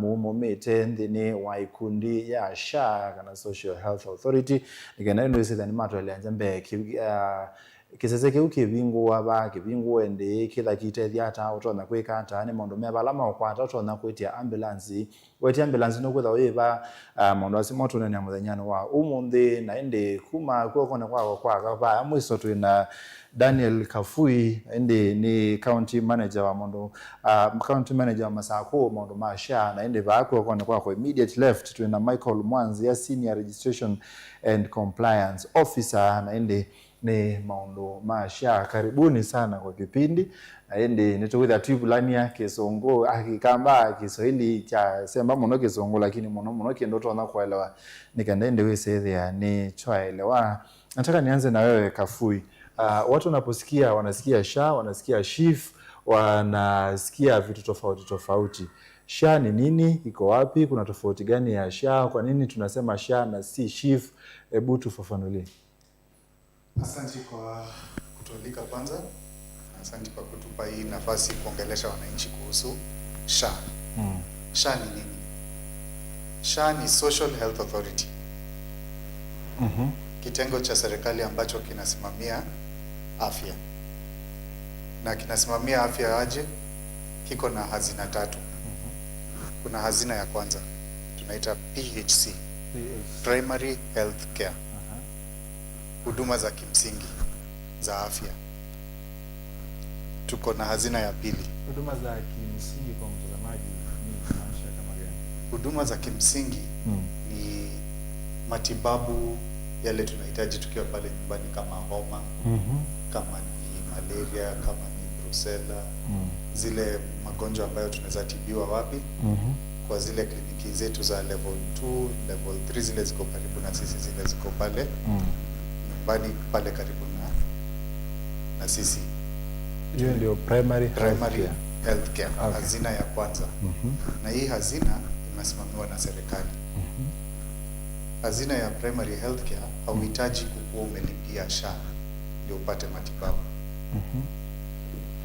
mumite ndini wa ikundi ya SHA kana Social Health Authority igana ndo ise thani matwele njambe kisese kiu kibingwa ba kibingwa ende kila kitethia ata utona kwika ata ni mondo mebala makwata utona kwitia ambulance wetia ambulance no kwitha wiba mondo asimoto ne amuthanyano wa umundi na ende kuma kwokona kwa ba mwiso twina Daniel Kafui ende ni county manager wa mondo county manager wa Masako mondo ma SHA na ende ba kwokona kwa immediate left twina Michael Mwanzi ya senior registration and compliance officer na ende ni maondo ma SHA. Karibuni sana kwa kipindi aende nitoweza tubulani ya Kisongo akikamba Kiswahili cha sema mono Kisongo lakini mono kiendoto na kuelewa nikaende wese ya ni choelewa. Nataka nianze na wewe Kafui. Watu wanaposikia wanasikia SHA, wanasikia SHIF, wanasikia vitu tofauti. SHA ni nini? Iko wapi? Kuna tofauti gani ya SHA? Kwa nini tunasema SHA na si SHIF? Hebu tufafanulie. Asante kwa kutualika kwanza. Asante kwa kutupa hii nafasi kuongelesha wananchi kuhusu SHA. SHA ni nini? SHA ni Social Health Authority. Kitengo cha serikali ambacho kinasimamia afya. Na kinasimamia afya aje? Kiko na hazina tatu. Kuna hazina ya kwanza tunaita PHC, Primary Health Care. Huduma za kimsingi za afya. Tuko na hazina ya pili. Huduma za kimsingi kwa mtazamaji ni maanisha kama gani? Huduma za kimsingi ni matibabu yale tunahitaji tukiwa pale nyumbani kama homa, kama ni malaria, kama ni brucella, zile magonjwa ambayo tunaweza tibiwa wapi? Kwa zile kliniki zetu za level 2, level 3 zile ziko karibu na sisi, zile ziko pale nyumbani pale karibu na sisi. Hiyo ndio primary health care. Okay. Hazina ya kwanza. Na hii hazina imesimamiwa na serikali. Hazina ya primary health care hauhitaji kukuwa umelipia SHA ndio upate matibabu.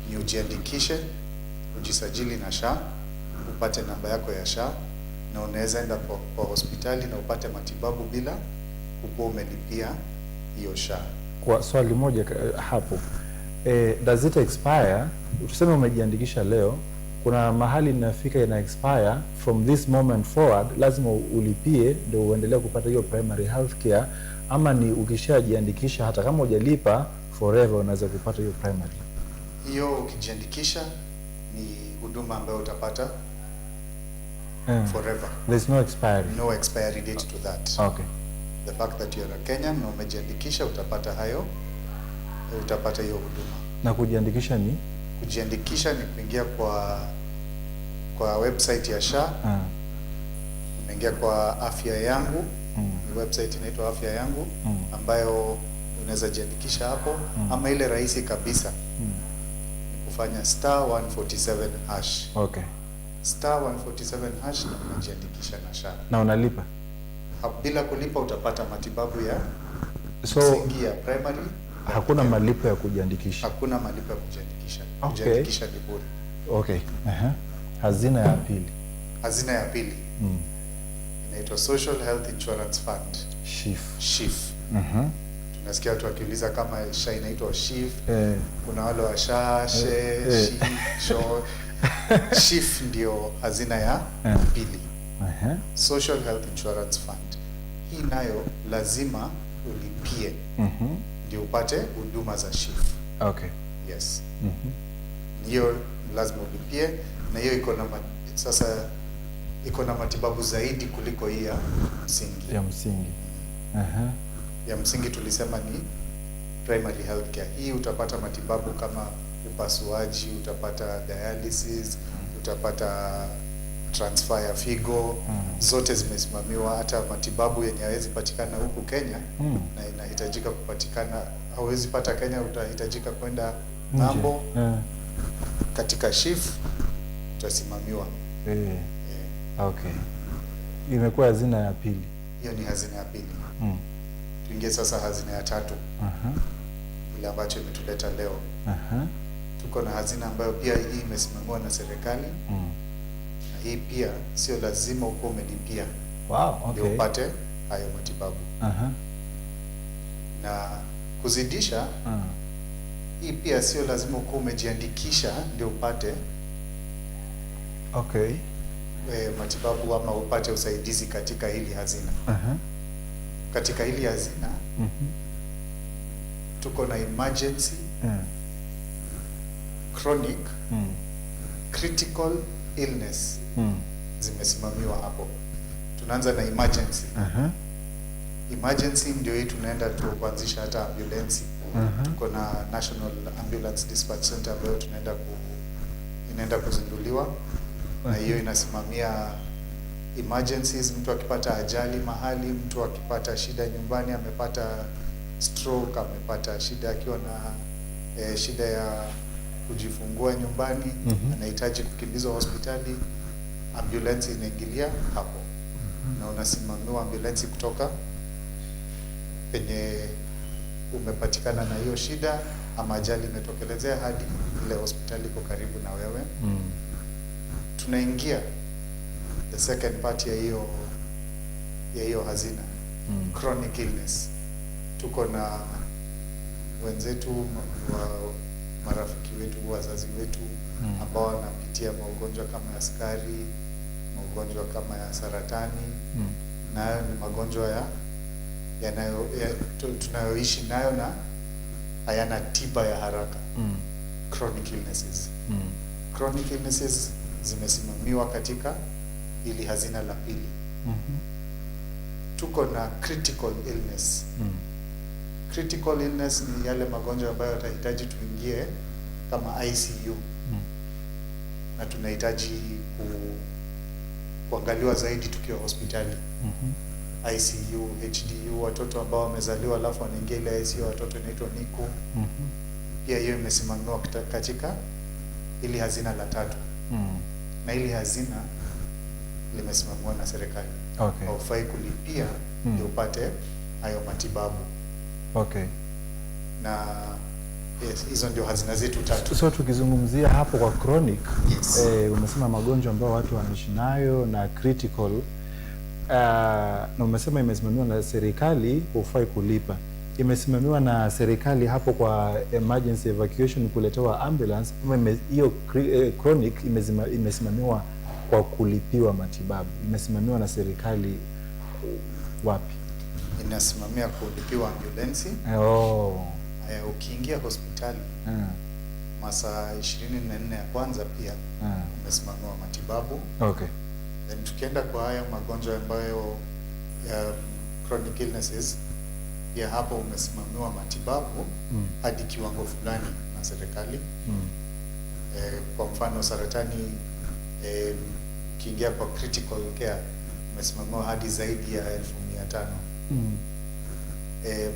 Ni ujiandikishe, ujisajili na SHA, upate namba yako ya SHA na unaweza enda kwa hospitali na upate matibabu bila kukuwa umelipia hiyo SHA. Kwa swali moja hapo, does it expire? Tuseme umejiandikisha leo, kuna mahali inafika ina expire, from this moment forward lazima ulipie ndio uendelee kupata hiyo primary health care, ama ni ukishajiandikisha hata kama hujalipa forever unaweza kupata hiyo primary? Hiyo ukijiandikisha ni huduma ambayo utapata forever. There's no expiry. No expiry date to that. Okay. The fact that you're a Kenyan na umejiandikisha utapata hiyo huduma. Na kujiandikisha ni? Kujiandikisha ni kuingia kwa website ya SHA. Unaingia kwa afya yangu. Ni website inaitwa afya yangu ambayo unaweza jiandikisha hapo, ama ile rahisi kabisa ni kufanya *147#. Okay. *147# na unajiandikisha na SHA. Na unalipa? Bila kulipa utapata matibabu ya msingi ya primary. Hakuna malipo ya kujiandikisha? Hakuna malipo ya kujiandikisha. Okay. Kujiandikisha ni bure. Okay. Hazina ya pili. Hazina ya pili inaitwa Social Health Insurance Fund. SHIF. Tunasikia watu wakiuliza kama SHA inaitwa SHIF. Kuna wale wa SHA, SHE, SHO. SHIF ndio hazina ya pili. Social Health Insurance Fund. Hii nayo lazima ulipie ndio upate huduma za SHIF. Okay. Yes. Hiyo lazima ulipie, na hiyo iko na matibabu zaidi kuliko hii ya msingi. Ya msingi. Ya msingi tulisema ni primary health care. Hii utapata matibabu kama upasuaji, utapata dialysis, utapata transfer ya figo, zote zimesimamiwa. Hata matibabu yenye hawezi patikana huku Kenya na inahitajika kupatikana, hauwezi pata Kenya, utahitajika kwenda ng'ambo. Katika SHIF utasimamiwa. Okay. Imekuwa hazina ya pili. Hiyo ni hazina ya pili. Tuingie sasa hazina ya tatu. Ile ambacho imetuleta leo. Tuko na hazina ambayo pia hii imesimamiwa na serikali. Na hii pia sio lazima uko umelipia Wow, ndio okay. upate hayo matibabu. Na kuzidisha hii pia sio lazima uko umejiandikisha ndio upate Okay. Matibabu ama upate usaidizi katika hili hazina. Katika hili hazina tuko na emergency, chronic, critical illness zimesimamiwa hapo. Tunaanza na emergency. Emergency ndio hii tunaenda tu kuanzisha hata ambulance. Tuko na National Ambulance Dispatch Center ambayo inaenda kuzinduliwa, na hiyo inasimamia emergencies. Mtu akipata ajali mahali, mtu akipata shida nyumbani, amepata stroke, amepata shida akiwa na shida ya kujifungua nyumbani, anahitaji kukimbizwa hospitali, ambulance inaingilia hapo. Na unasimamiwa ambulance kutoka penye umepatikana na hiyo shida ama ajali imetokelezea hadi ile hospitali iko karibu na wewe. Tunaingia the second part ya hiyo hazina, chronic illness. Tuko na wenzetu marafiki wetu, wazazi wetu ambao wanapitia magonjwa kama ya sukari, magonjwa kama ya saratani, na hayo ni magonjwa tunayoishi nayo na hayana tiba ya haraka. Chronic illnesses. Chronic illnesses zimesimamiwa katika ili hazina la pili. Tuko na critical illness. Critical illness ni yale magonjwa ambayo yatahitaji tuingie kama ICU, na tunahitaji kuangaliwa zaidi tukiwa hospitali. ICU, HDU, watoto ambao wamezaliwa alafu wanaingia ile ICU, watoto inaitwa NICU. Pia hiyo imesimamiwa katika ili hazina la tatu. Na ili hazina limesimamiwa na serikali. Okay. Haufai kulipia ndio upate hayo matibabu. Okay. Na yes, hizo ndio hazina zetu tatu. So tukizungumzia hapo kwa chronic, yes. Umesema magonjwa ambayo watu wanaishi nayo, na critical, na umesema imesimamiwa na serikali, hufai kulipa. Imesimamiwa na serikali hapo kwa emergency evacuation, kuletewa ambulance, hiyo chronic imesimamiwa kwa kulipiwa matibabu? Imesimamiwa na serikali wapi? Inasimamia kulipiwa ambulance. Ukiingia hospitali masaa 24 ya kwanza pia umesimamiwa matibabu. Okay. Then tukienda kwa haya magonjwa ambayo chronic illnesses, pia hapo umesimamiwa matibabu hadi kiwango fulani na serikali. Kwa mfano saratani, ukiingia kwa critical care umesimamiwa hadi zaidi ya 1500.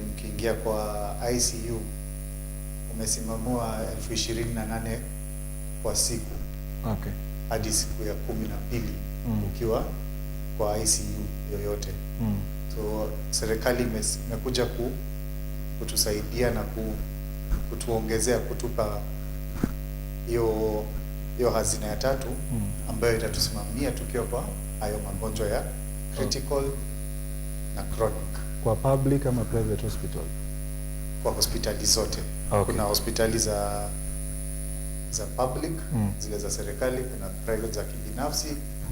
Mkiingia kwa ICU umesimamiwa 28,000 kwa siku. Okay. Hadi siku ya 12 ukiwa kwa ICU yoyote. So serikali imekuja kutusaidia na kutuongezea, kutupa hiyo hazina ya tatu ambayo itatusimamia tukiwa kwa hayo magonjwa ya critical na chronic. Kwa public ama private hospital? Kwa hospitali zote. Okay. Kuna hospitali za public, zile za serikali, kuna private za kibinafsi,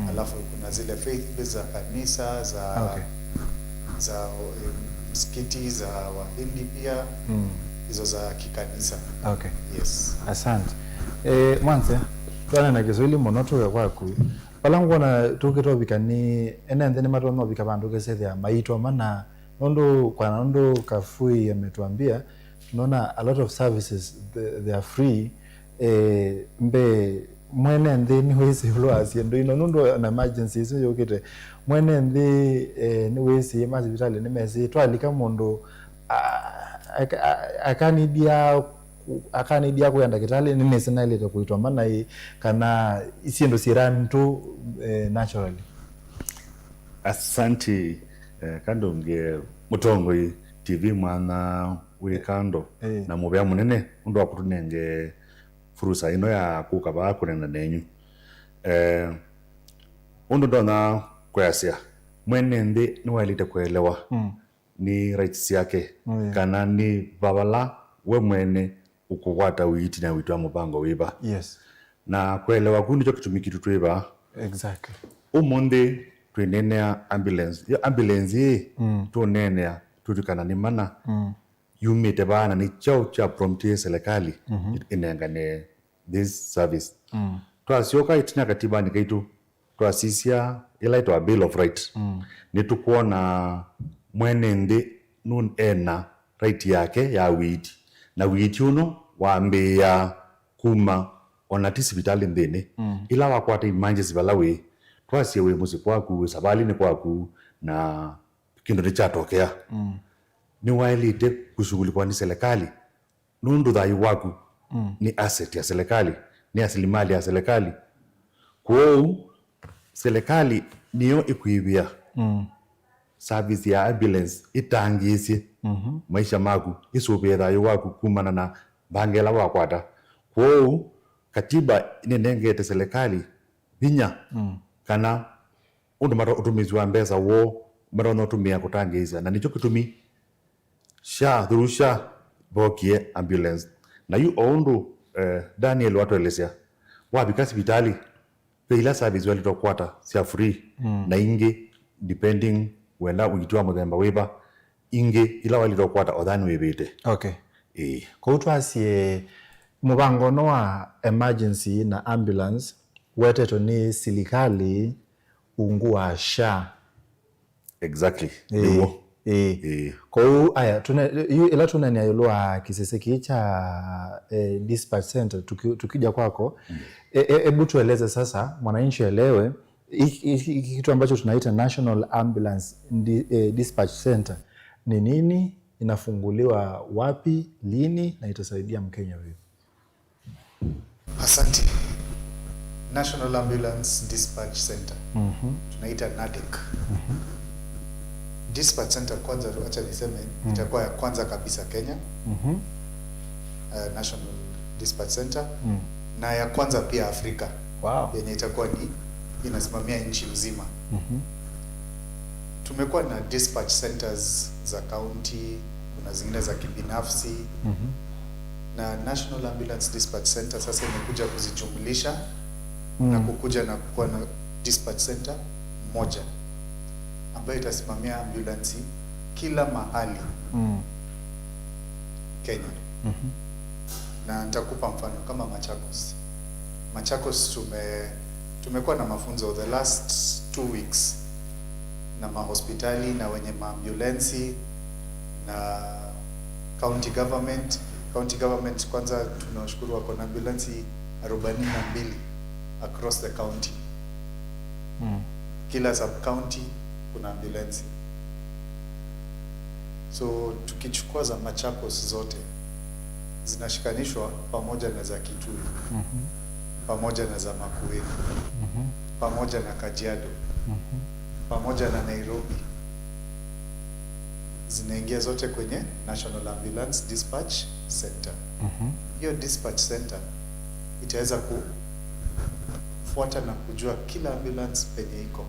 alafu kuna zile faith za kanisa, za msikiti, za Wahindi pia, hizo za kikanisa. Okay. Yes. Asante. Mwanze, twana na Kiswahili monoto kwaku. Palangona tukitobikani enende matwa bika bandu kesethia maitwa mana nondo kwa nondo Kafui ametuambia tunaona a lot of services they are free. Mbe mwene ndi ni wezi hulu asiendo ino nondo na emergency iso yokite mwene ndi ni wezi hospitali ni mezi twalika mundu akanidia kuyanda kitali nini sina ile kuitwa maana kana isiendo sirani tu naturally. Asante kando nge mutongo TV mwana wikando na mubya munene ndo akutunenge furusa ino ya kukaba kunena nenyu. undu ndona kwesia mwene nthi ni wailite kuelewa ni rights yake kana ni babala we mwene ukugwata witi na witu wa mubango wiba Yes. na kuelewa kundi cho kitumikitu twiba Exactly. umundi twinenea ambulance yo ambulance tunenea tutukana ni mana yumite bana ni chao cha promptie serikali inengane this service twasioka itina katiba ni kaitu twasisia ila itwa bill of right ni tukuona mwene ndi nun ena right yake ya witi na witi uno waambia kuma ona ti sibitali nthini ila wakwata emergency balawe twasie we musi kwaku sabali ni kwaku na kindu ni chatokea ni wailite kushughulikwa ni serikali nundu thai waku ni asset ya serikali ni asilimali ya serikali kwou serikali niyo ikuivia service ya ambulance itangiisie maisha maku isupie thai waku kumana na bangela wakwata kwou katiba inenengete serikali vinya kana undu mara utumizi wa mbesa wo mara unatumia kutangiza na nicho kitumi through SHA bokie ambulance na yu oundu Daniel watuelezea wabika sibitali peila service walitokwata sia free na ingi depending wenda uitiwa muthemba wiba ingi ila walitokwata othani wibite. Okay. Kwa twasie mubango no wa emergency na ambulance weteto ni serikali ungu wa SHA. Exactly. Kwa aya ila tunania yulua kiseseki cha dispatch center tukija kwako hebu tueleze sasa mwananchi elewe kitu ambacho tunaita National Ambulance Dispatch Center ni nini, inafunguliwa wapi, lini na itasaidia Mkenya vipi? Asante. National Ambulance Dispatch Center. Tunaita NADIC. Dispatch Center kwanza, acha niseme itakuwa ya kwanza kabisa Kenya. National Dispatch Center na ya kwanza pia Afrika. Wow. Yenye itakuwa ni inasimamia nchi mzima. Tumekuwa na dispatch centers za county, kuna zingine za kibinafsi. Na National Ambulance Dispatch Center sasa imekuja kuzijumlisha na kukuja na kuwa na dispatch center moja ambayo itasimamia ambulansi kila mahali Kenya. Na nitakupa mfano kama Machakos. Machakos tumekuwa na mafunzo the last 2 weeks na mahospitali na wenye maambulansi na county government. County government kwanza tunashukuru wako na ambulansi 42 across the county. Kila sub county kuna ambulansi. So tukichukua za Machakos zote zinashikanishwa pamoja na za Kitui, pamoja na za Makueni, pamoja na Kajiado, pamoja na Nairobi, zinaingia zote kwenye National Ambulance Dispatch Center. Hiyo dispatch center itaweza kufuata na kujua kila ambulance penye iko,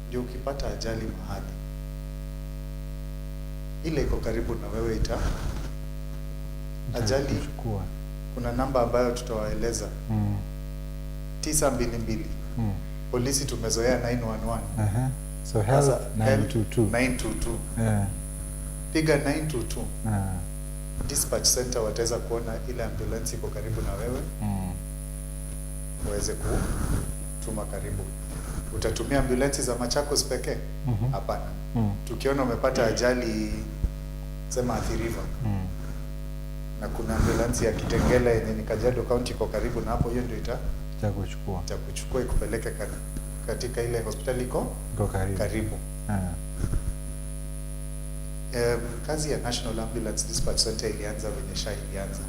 ndio ukipata ajali mahali ile iko karibu na wewe ajali Chukua. Kuna namba ambayo tutawaeleza 922. Polisi tumezoea 911. So help 922. 922. Piga 922. Dispatch center wataweza kuona ile ambulance iko karibu na wewe. Waweze kutuma karibu. Utatumia ambulance za Machakos pekee? Hapana. Tukiona umepata ajali sema Athi River. Na kuna ambulance ya Kitengela yenye ni Kajiado County iko karibu na hapo, hiyo ndio itakuchukua ikupeleke katika ile hospitali iko karibu. Kazi ya National Ambulance Dispatch Center ilianza venye SHA ilianza.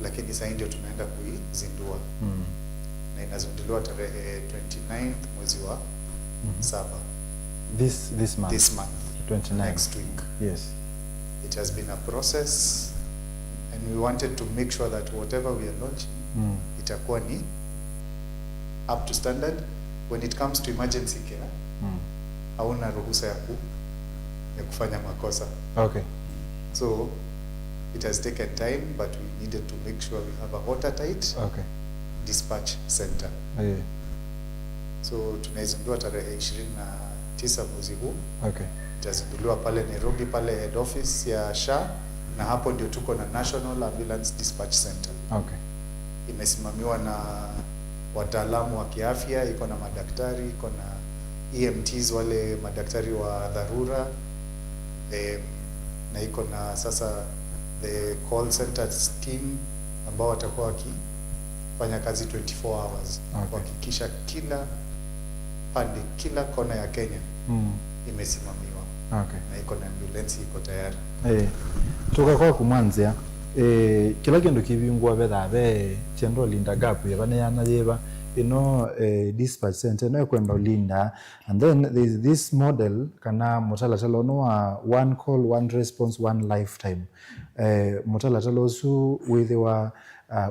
Lakini sasa ndio tunaenda kuizindua. Na inazinduliwa tarehe 29 mwezi wa 7. This month. 29. Next week. Yes. It has been a process and we wanted to make sure that whatever we are launching itakuwa ni up to standard when it comes to emergency care hauna ruhusa ya kufanya makosa. Okay. So it has taken time, but we needed to make sure we have a watertight dispatch center. So tunaizindua tarehe 29 mwezi huu. Itazinduliwa pale Nairobi, pale head office ya SHA, na hapo ndio tuko na National Ambulance Dispatch Center. Imesimamiwa na wataalamu wa kiafya, iko na madaktari, iko na EMTs, wale madaktari wa dharura, na iko na sasa the call center team ambao watakuwa wakifanya kazi 24 hours kuhakikisha kila pande, kila kona ya Kenya imesimamiwa na iko na ambulance iko tayari. Tukakwa kumwanzia kila kindu kibingwa bethabe chendo linda gap yabane yana yeba dispatch center no kwenda linda, and then there is this model kana motala talo no one call one response one lifetime motala talo su with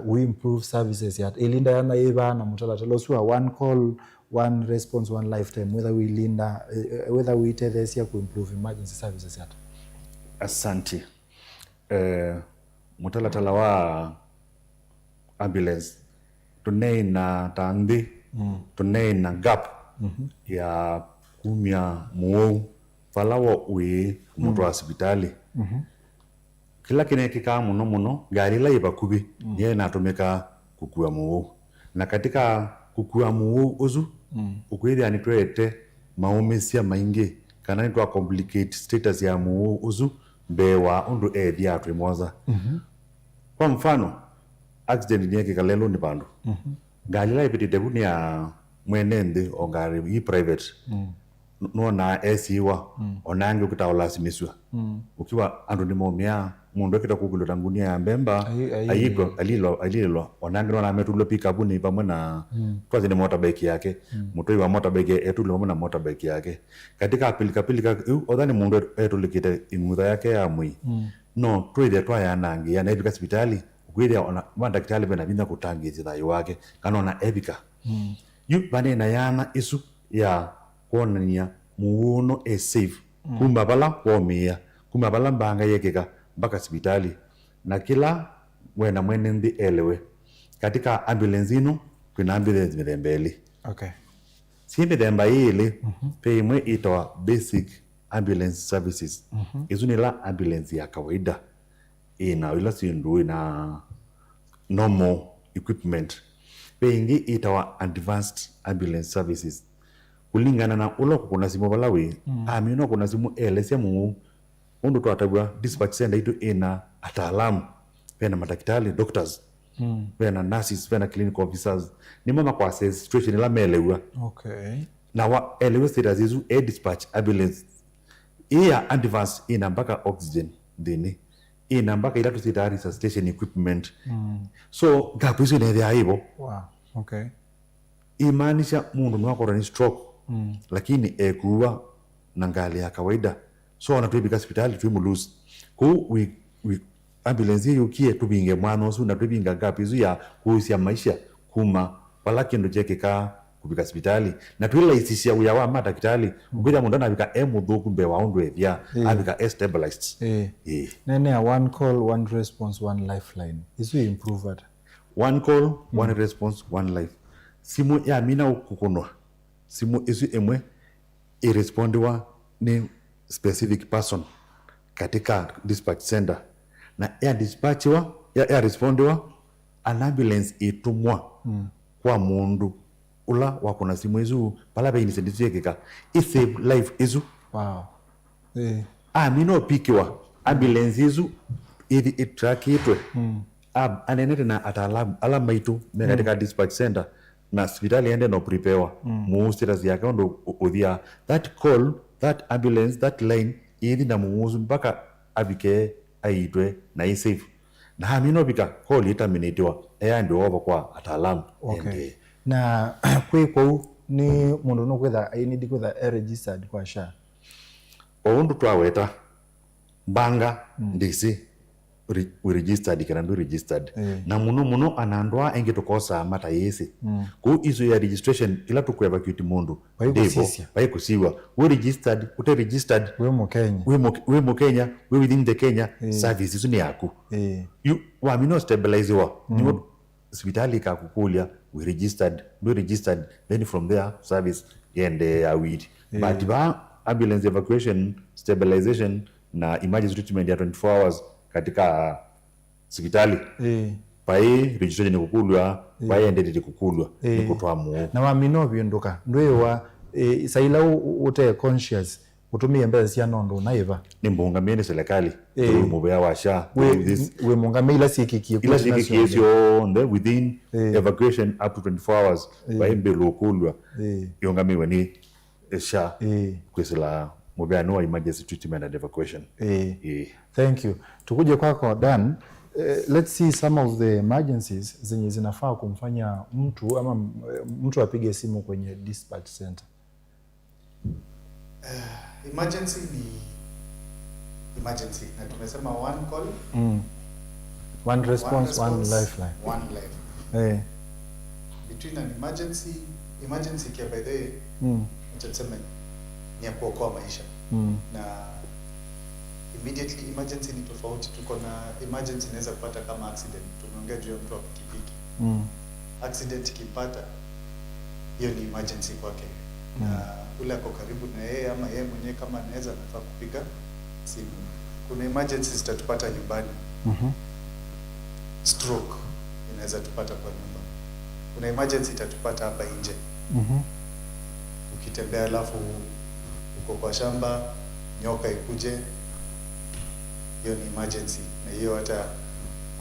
we improve services yet ilinda yana yeba na motala talo su one call one response one lifetime whether we linda whether we tell this here to improve emergency services yet. Asante. Mutalatala wa ambulance tunei na tambi tunei na gap ya kumia muo falawo we mtu wa hospitali kila kine kika muno gari la ibakubi ye natumika kukua muo, na katika kukua muo uzu ukweli anitwete maumisia maingi kana nitwa complicate status ya muo uzu bewa undu ethia atwimoza. Kwa mfano accident ni yake kalelo ni bandu gari la ipiti debu ni ya mwenende o gari hii private no na esiwa onange ukitaola simiswa ukiwa andu ni momia mundu kita kugulo tangunia ya mbemba ayiko alilo onange no na metulo pick up ni pamwe na kwazi ni motorbike yake mutoi wa motorbike etulo na motorbike yake katika pilika odhani mundu etulikite imudha yake ya mwi no twide twaya nangi ya naibika hospitali kweli ona madaktari bena binda kutangiza thayo wake kana ona ebika yu bane na yana isu ya kuonania muuno safe kumabala womia kumabala mbanga yekeka mpaka hospitali na kila wena mwenende elewe katika ambulance ino kuna ambulance midembeli si midemba ile pe imwe itoa basic ambulance services isu ni la ambulance ya kawaida ina ila sindu ina normal equipment pengi itawa advanced ambulance services kulingana na ulo kuna simu balawi amino kuna simu elese mu undu twatagwa dispatch center itu ina ataalamu pena madaktari doctors pena nurses pena clinical officers ni mama kwa situation la melewa na wa elewe status isu dispatch ambulance iya advanced ina mpaka oxygen dini ina mpaka ila tusitari station equipment so gapu isu ina hivo imaanisha mundu nwakora ni stroke lakini ekuwa na ngali ya kawaida so anatubika hospitali tuimulose ku we ambulance yukie tubinge mwana osu na tubinga gapu isu ya kuhusia maisha kuma wala kindu chekeka kubika hospitali na twila isisia uya wa madaktari ukija mundu anabika emuthuku mbe wa undu ethia abika stabilized nene ya one call one response one lifeline isu improved one call one response one life simu ya mina ukukunwa simu isu emwe irespondiwa ni specific person katika dispatch center na ya dispatchiwa ya respondiwa an ambulance itumwa kwa mundu ula wakuna simu isu pala be inisidisu yekeka save life isu amino pikiwa ambulance isu itrakitwe anenete na ataalamu alama itu katika dispatch center na hospitali ende no preparewa status yake ndo uthia that call that ambulance that line ithi na muuzu mpaka abike aitwe na safe na amino bika call itaminatiwa ndio over kwa ataalamu na kwiko ni mundu no kwetha I need kwetha registered kwa SHA oundu twaweta mbanga ndisi we registered kana ndu registered na muno anandwa enge tokosa mata yesi ku izo ya registration ila tuku evacuate mundu bai kusiwa we registered ute registered we mu Kenya we within the Kenya services ni yaku you wa mino stabilize wa ni hospitali ka kukulia we registered then from there service yende awid but ba ambulance evacuation stabilization na emergency treatment ya 24 hours katika hospitali pai registration ni kukulwa pai endete kukulwa ni kutwa mu na wamino binduka ndwewa saila ute conscious utumie mbele cia nondo naiva ni mbungamie serikali mubea washa we mungamie ila sikikie on within evacuation up to 24 hours pai mbele kukulwa yongamiwe ni sha kwesela mubea no emergency treatment and evacuation. Thank you. Tukuje kwako Dan, let's see some of the emergencies zenye zinafaa kumfanya mtu apige simu kwenye dispatch center. Emergency ni emergency na tumesema one call, one response, one lifeline. One life. Between an emergency care by the tuseme ni ya kuokoa maisha na immediately emergency ni tofauti. Tuko na emergency inaweza kupata kama accident, tumeongea juu ya mtu wa pikipiki accident ikipata, hiyo ni emergency kwake na ule ako karibu na yeye ama yeye mwenyewe kama anaweza nafaa kupiga simu. Kuna emergencies zitatupata nyumbani, stroke inaweza tupata kwa nyumba. Kuna emergency itatupata hapa nje, ukitembea alafu uko kwa shamba nyoka ikuje, hiyo ni emergency. Na hiyo hata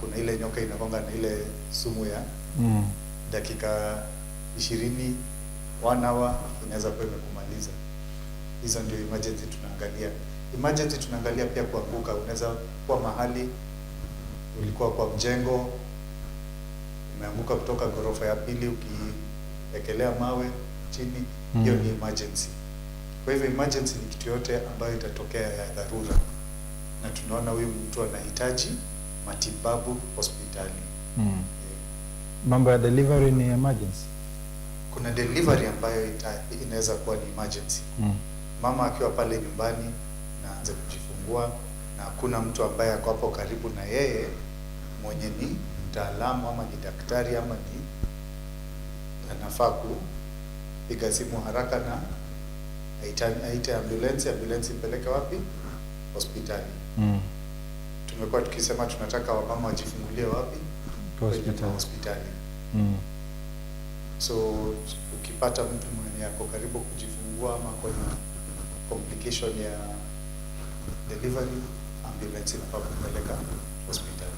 kuna ile nyoka inakonga na ile sumu ya dakika 20 1 hour inaweza kuwa imekumaliza. Hizo ndio emergency tunaangalia. Emergency tunaangalia pia kuanguka. Unaweza kuwa mahali ulikuwa kwa mjengo umeanguka kutoka ghorofa ya pili ukiekelea mawe chini, hiyo ni emergency. Kwa hivyo emergency ni kitu yote ambayo itatokea ya dharura na tunaona huyu mtu anahitaji matibabu hospitali. Mambo ya delivery ni emergency. Kuna delivery ambayo inaweza kuwa ni emergency. Mama akiwa pale nyumbani na aanze kujifungua na hakuna mtu ambaye ako hapo karibu na yeye mwenye ni mtaalamu ama ni daktari ama ni anafaa kupiga simu haraka na aite ambulance ipeleke wapi? Hospitali. Tumekuwa tukisema tunataka wamama wajifungulie wapi? Hospitali. So ukipata mtu mwenye ako karibu kujifungua ama kwenye complication ya delivery, ambulance inafaa kupeleka hospitali.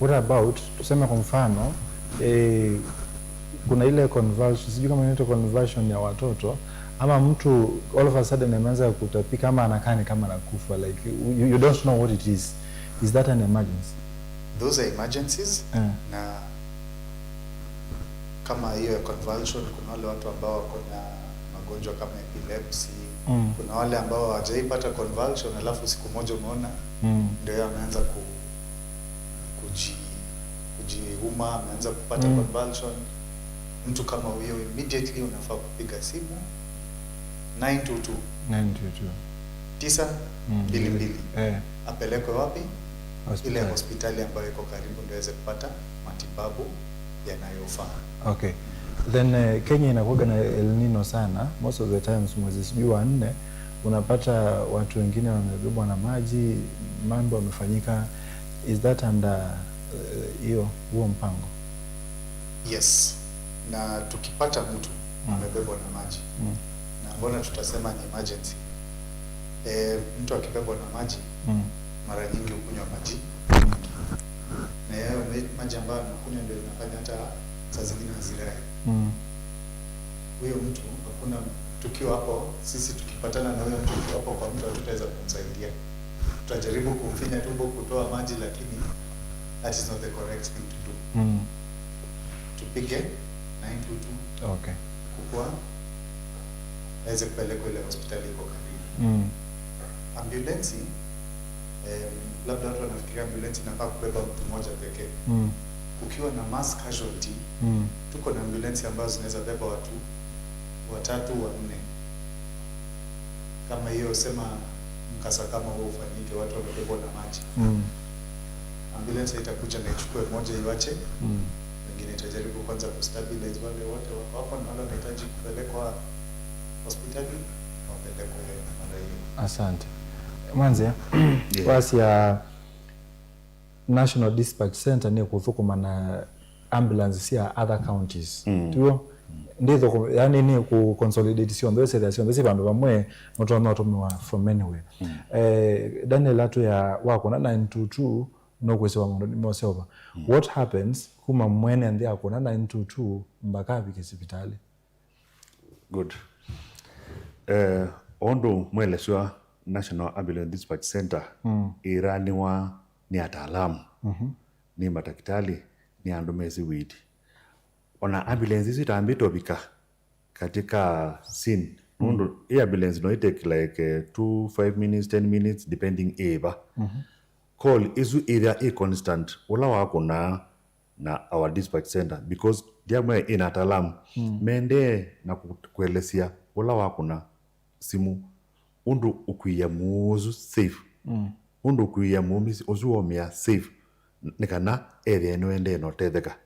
What about tuseme kwa mfano kuna ile convulsion, sijui kama inaitwa convulsion ya watoto, ama mtu all of a sudden ameanza kutapika ama anakaa kama anakufa, like you don't know what it is that an emergency? Those are emergencies. Na kama hiyo ya convulsion, kuna wale watu ambao wako na magonjwa kama epilepsy, kuna wale ambao hawajaipata convulsion alafu siku moja umeona ndio ameanza kujiuma, ameanza kupata convulsion. Mtu kama huyo immediately unafaa kupiga simu 922 922 apelekwe wapi? Ile hospitali ambayo iko karibu ndio aweze kupata matibabu yanayofaa. Okay. Then Kenya inakuwa na El Nino sana. Most of the times mwezi sijui wa 4 unapata watu wengine wamebebwa na maji, mambo yamefanyika. Is that under huo mpango? Yes. Na tukipata mtu amebebwa na maji, na mbona tutasema ni emergency? Mtu akibebwa na maji mara nyingi ukunywa maji na yao maji ambayo anakunywa ndio inafanya hata saa zingine hazirai. Huyo mtu hakuna, tukiwa hapo sisi tukipatana na huyo mtu hapo kwa mtu tutaweza kumsaidia, tutajaribu kumfinya tumbo kutoa maji, lakini that is not the correct thing to do. Tupige 922 okay, kwa aweze kupelekwa ile hospitali iko karibu. Ambulance labda watu wanafikiria ambulance inafaa kubeba mtu mmoja pekee. Ukiwa na mass casualty, tuko na ambulance ambazo zinaweza beba watu 3, 4. Kama hiyo sema mkasa kama huo ufanyike, watu wamebebwa na maji. Ambulance itakuja na ichukue moja iwache, wengine itajaribu kwanza kustabilize wale wote wako na wale wanahitaji kupelekwa hospitali, wapelekwe mara hiyo. Asante. Mwanze, wasi ya National Dispatch Center ni kuthukuma na ambulance cia other counties. Tuo nditho yani ni ku consolidation those bandu bamwe mutoma tumiwa from anywhere. Daniel atu ya wako na 922 no kwese wa mundu ni moseoba. What happens kuma mwene and there kuna 922 mpaka bike hospitali? Good. Ondo mweleswa National Ambulance Dispatch Center iraniwa ni ataalamu ni matakitali ni andumezi widi. Ona ambulance hizi tambito bika katika scene. Ondo ambulance no take like 2, 5 minutes, 10 minutes depending eva. Call isu either a constant wala wako na our dispatch center because diamwe ina ataalamu mende na kuelesia wala wako na simu undu ukuya muzu safe. Undu ukuya mumisi ozuomia safe nikana eno ende no tetheka.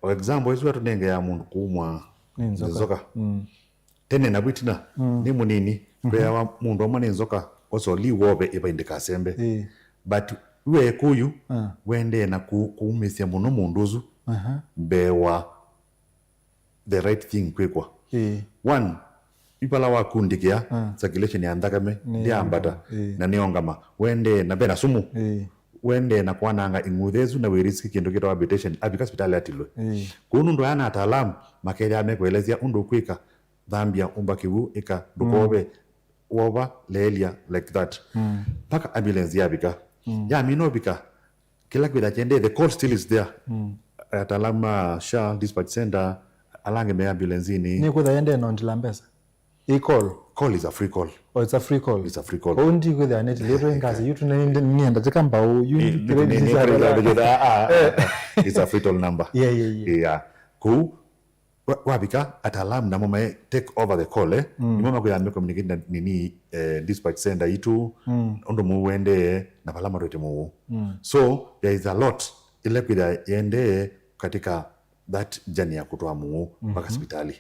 For example isu atunenge ya mundu kumwa nzoka tene na bitina ni munini kwa wa mundu omane nzoka oso liwobe iba indika sembe but we kuyu wende na kuumisia muno munduzu bewa the right thing kwekwa. One ipala wa kundikia circulation ya ndakame ndiambata na niongama wende na bena sumu wende na kwananga inguthezu na wiriski kindu kita habitation abika hospitali atilwe kunu ndo yana ataalamu makeri amekwelezea undu kwika dhambia umbakiwu ika dukobe woba lelia like that paka ambulance yabika ya mino bika kila kwida chende the call still is there atalama sha dispatch center alange me ambulance ni kwida yende no ndilambesa call is a free call. Oh, it's a free call. It's a free call. Ondi kwida net later ngazi you tunanienda tikamba you it's a free call number. Yeah. Ku wabika atalam na mama take over the call ni mama kuyambe communicate na nini dispatch center itu ondo muwende na palama rote mu. So there is a lot ile kwida yende katika that journey ya kutoa mu mpaka hospitali.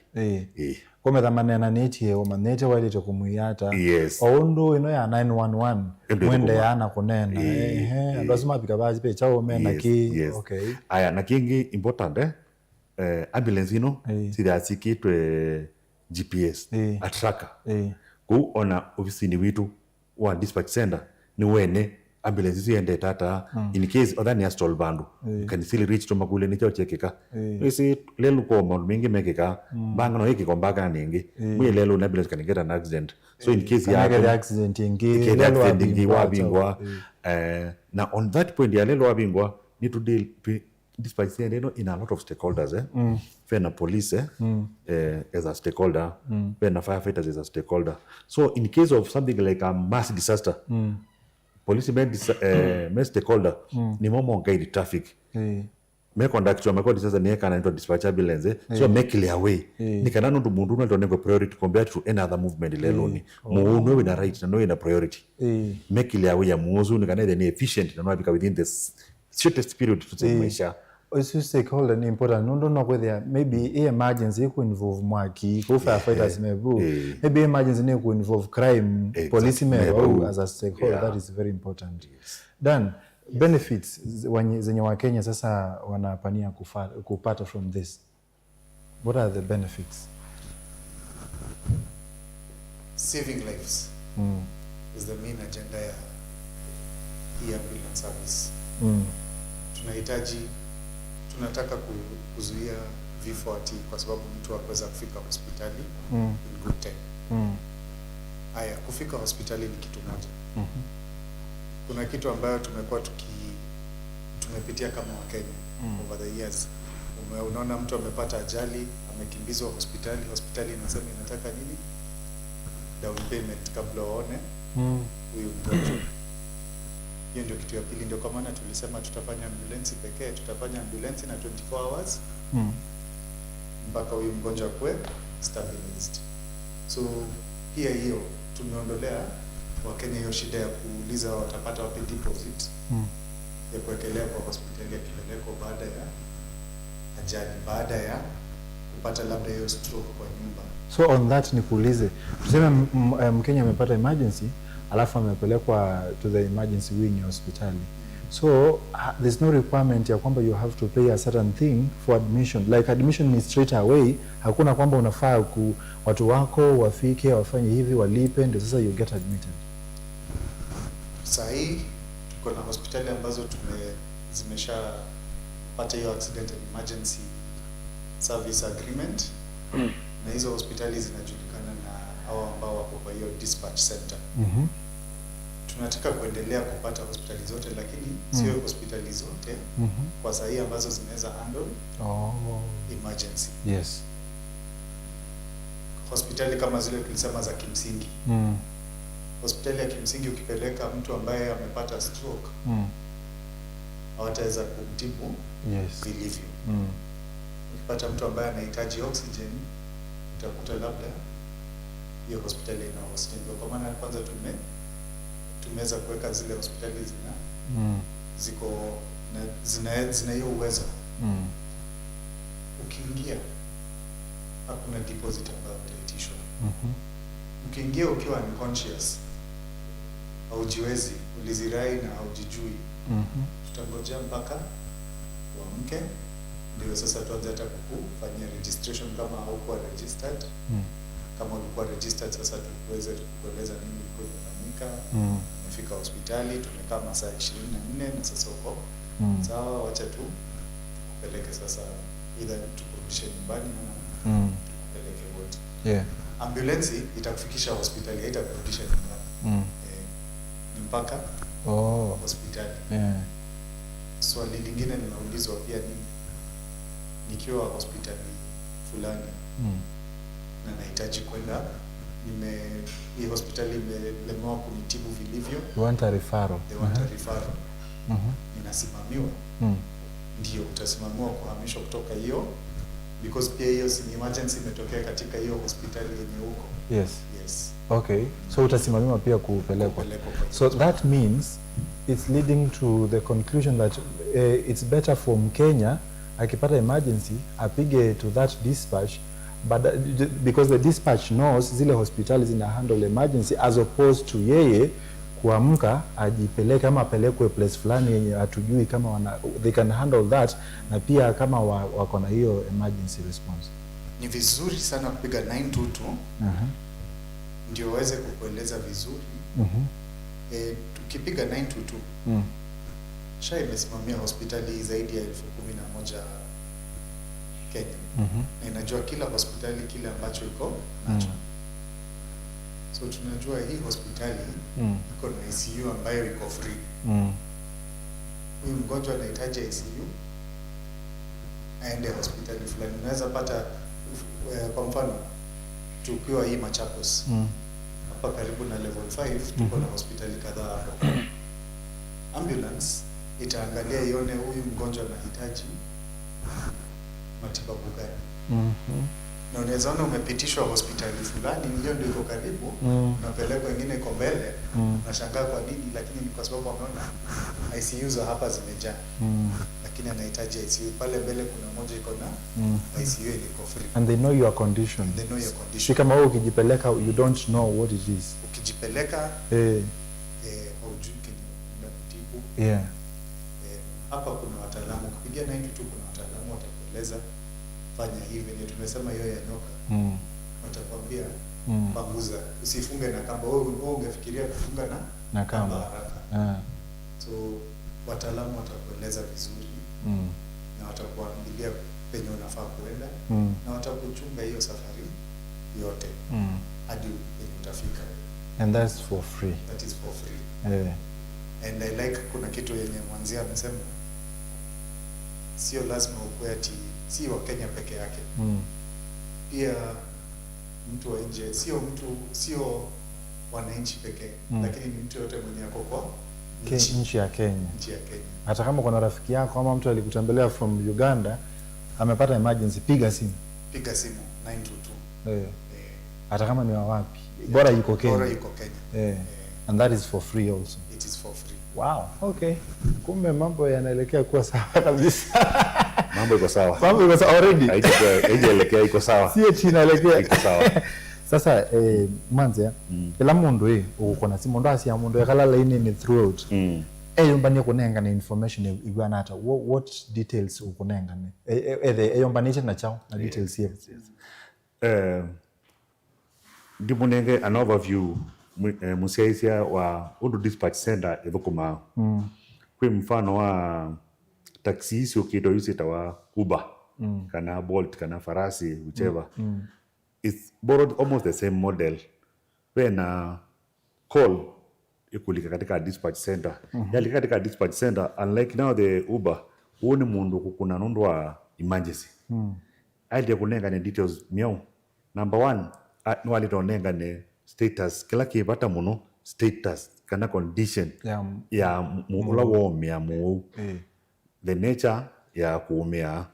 Kome thamana netie o manete wale to kumuyata. Yes. Ondo ino ya 911 mwende yana kunena. Ndosima bika bazi pe chao mena ki. Okay. Aya na kingi important ambulance ino sidasiki twe GPS a tracker. Ku ona ofisini witu wa dispatch center ni wene ambulance ziende tata in case odani astol bandu can still reach to makule ni chekeka isi lelu ko mo mingi mekeka banga no hiki kombaka ningi mwe lelu na ambulance can get an accident so in case ya accident ingi wa bingwa na on that point ya lelu wa bingwa need to deal dispatch center in a lot of stakeholders fena police as a stakeholder fena firefighters as a stakeholder so in case of something like a mass disaster police men stakeholder ni momo guide traffic me conduct wa makodi sasa nieka na dispatch ambulance so make clear way ni kana ndo mundu na ndo priority compared to any other movement leloni muunwe with the right na no in a priority make clear way ya muzu ni kana ni efficient na no within this shortest period to save maisha. Also stakeholder ni important no whether maybe emergency ku involve mwaki ku firefighters maybe emergency ni ku involve crime police as a stakeholder that is very important. Then benefits zenye wa Kenya sasa wanapania kupata from this, what are the benefits? Saving lives is the main agenda ya hii ambulance service. Tunataka kuzuia vifo ati kwa sababu mtu hakuweza kufika hospitali in good time. Haya, kufika hospitali ni kitu moja. Kuna kitu ambayo tumekuwa tumepitia kama Wakenya over the years. Unaona mtu amepata ajali, amekimbizwa hospitali inasema inataka nini? Down payment kabla waone huyu mgonjwa. Hiyo ndio kitu ya pili, ndio kwa maana tulisema tutafanya ambulance pekee, tutafanya ambulance na 24 hours mpaka huyu mgonjwa akue stabilized. So pia hiyo tumeondolea Wakenya hiyo shida ya kuuliza watapata wapi deposit ya kuwekelea kwa hospitali ya kipeleko baada ya ajali, baada ya kupata labda hiyo stroke kwa nyumba. So on that nikuulize, tuseme Mkenya amepata emergency alafu amepelekwa to the emergency wing ya hospitali. So there's no requirement ya kwamba you have to pay a certain thing for admission. Like admission is straight away. Hakuna kwamba unafaa watu wako wafike wafanye hivi walipe ndio sasa you get admitted. Sahii tuko na hospitali ambazo zimeshapata hiyo accident and emergency service agreement na hizo hospitali zinajulikana na hao ambao wako kwa hiyo dispatch center. Tunataka kuendelea kupata hospitali zote, lakini sio hospitali zote kwa sahii ambazo zinaweza handle emergency. Yes. Hospitali kama zile tulisema za kimsingi. Hospitali ya kimsingi ukipeleka mtu ambaye amepata stroke hawataweza kumtibu vilivyo. Ukipata mtu ambaye anahitaji oxygen utakuta labda hiyo hospitali ina oxygen. Kwa maana kwanza tumeweza kuweka zile hospitali ziko na zina hiyo uwezo. Ukiingia hakuna deposit ambayo utaitishwa. Ukiingia ukiwa unconscious, haujiwezi, ulizirai na haujijui, tutangojea mpaka uamke ndio sasa tuanze hata kukufanyia registration kama haukuwa registered. Kama ulikuwa registered sasa tuweze kukueleza nini ilikuwa imefanyika. Umefika hospitali, tumekaa masaa 24 na sasa uko sawa, wacha tu kupeleke sasa either tukurudishe nyumbani ama tukupeleke wote. Ambulance itakufikisha hospitali, haitakurudisha nyumbani. Ni mpaka hospitali. Swali lingine ninaulizwa pia ni nikiwa hospitali fulani na nahitaji kwenda, hii hospitali imelemewa kunitibu vilivyo, you want a referral. They want a referral. Ninasimamiwa. Ndio utasimamiwa kuhamishwa kutoka hiyo, because pia hiyo si emergency imetokea katika hiyo hospitali yenye huko. Yes. Okay. So utasimamiwa pia kupelekwa. So that means it's leading to the conclusion that it's better for Mkenya akipata emergency apige to that dispatch, but because the dispatch knows zile hospitali zina handle emergency as opposed to yeye kuamka ajipeleke ama apelekwe place fulani yenye hatujui kama they can handle that, na pia kama wako na hiyo emergency response. Ni vizuri sana kupiga 922 ndio waweze kukueleza vizuri. Tukipiga 922 SHA imesimamia hospitali zaidi ya 11,000 Kenya. Na inajua kila hospitali kile ambacho iko nacho. So tunajua hii hospitali iko na ICU ambayo iko free. Huyu mgonjwa anahitaji ICU, aende hospitali fulani. Unaweza pata kwa mfano tukiwa hii Machakos hapa karibu na level 5 tuko na hospitali kadhaa hapo. Ambulance itaangalia ione huyu mgonjwa anahitaji matibabu gani. Na unaweza ona umepitishwa hospitali fulani, hiyo ndio iko karibu, unapelekwa wengine iko mbele, unashangaa kwa nini, lakini ni kwa sababu wameona ICU za hapa zimejaa. Lakini anahitaji ICU pale mbele, kuna moja iko na ICU ile iko free. And they know your condition. They know your condition. Si kama wewe ukijipeleka you don't know what it is. Ukijipeleka haujui kile kutibu. Hapa kuna wataalamu, kupigia 92 kuna wataalamu watakueleza fanya hivi, ni tumesema hiyo ya nyoka. Watakwambia panguza, usifunge na kamba. Wewe ungefikiria kufunga na kamba haraka. So wataalamu watakueleza vizuri na watakuambilia penye unafaa kuenda na watakuchunga hiyo safari yote hadi penye utafika. And that's for free. That is for free. And I like kuna kitu yenye mwanzia amesema, sio lazima ukue ati si wa Kenya peke yake. Pia mtu wa nje, sio wananchi pekee, lakini ni mtu yote mwenye ako kwa nchi ya Kenya. Nchi ya Kenya. Hata kama kuna rafiki yako ama mtu alikutembelea from Uganda amepata emergency, piga simu 922. Hata kama ni wapi, bora yuko Kenya. Bora yuko Kenya. And that is for free also. It is for free. Wow, okay. Kumbe mambo yanaelekea kuwa sawa kabisa. Mambo iko sawa. Mambo iko sawa already. Haijaelekea iko sawa. Sio inaelekea iko sawa. Sasa manze ila mundu uko na simu ndo asia mundu yakala line ni throughout. Yombani kunenga na information igwana hata what details ukunenga ne yombani na chao na details here. Ndimunenge an overview musiaisia wa undu dispatch center ithukuma kwi mfano wa taxi icio kido yusita wa Uber kana Bolt kana farasi whichever. It's borrowed almost the same model when call ikulika katika dispatch center. Yalika katika dispatch center, unlike now the Uber uone mundu kukuna nundu wa emergency. Aide kunenga ne details miao. Number 1 nwali tonenga ne status kila kibata muno status kana condition ya mula womia mu the nature ya kuumia,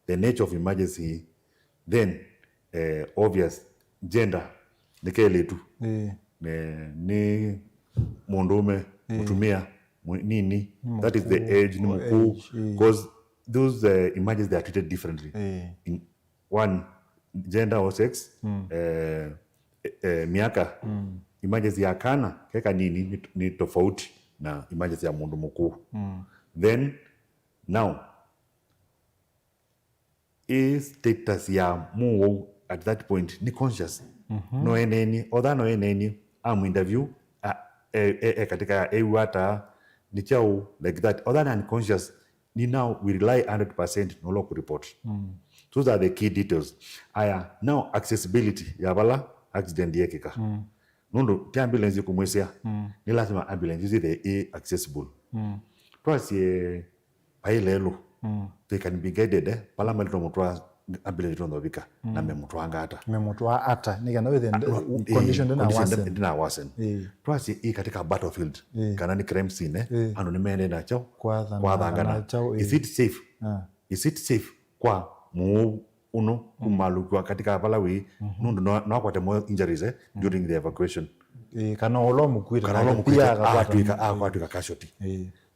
the nature of emergency, then obvious gender nikele tu ni mundume mutumia nini, that is the age ni mkuu, because those emergencies they are treated differently in one gender or sex. Miaka emergency ya kana keka nini ni tofauti na emergency ya mundu mkuu. Then now is status ya mu at that point ni conscious no eneni other no eneni am interview katika ewata ni chao like that other than conscious ni now we rely 100% no local report. Those are the key details. Aya now accessibility ya bala accident yekeka nondo ti ambulance kumwesia ni lazima ambulance is the accessible twas pailelo they can be guided pala malito mutwa ambulance ndo bika na memutwa ngata memutwa ata nika no the condition dina wasen twas katika battlefield kana ni crime scene ando ni mene na chao kwa dhangana is it safe is it safe kwa mu uno kumalukwa katika palawi nundu no akwate more injuries during the evacuation kana olo mukwita akwatuka casualty.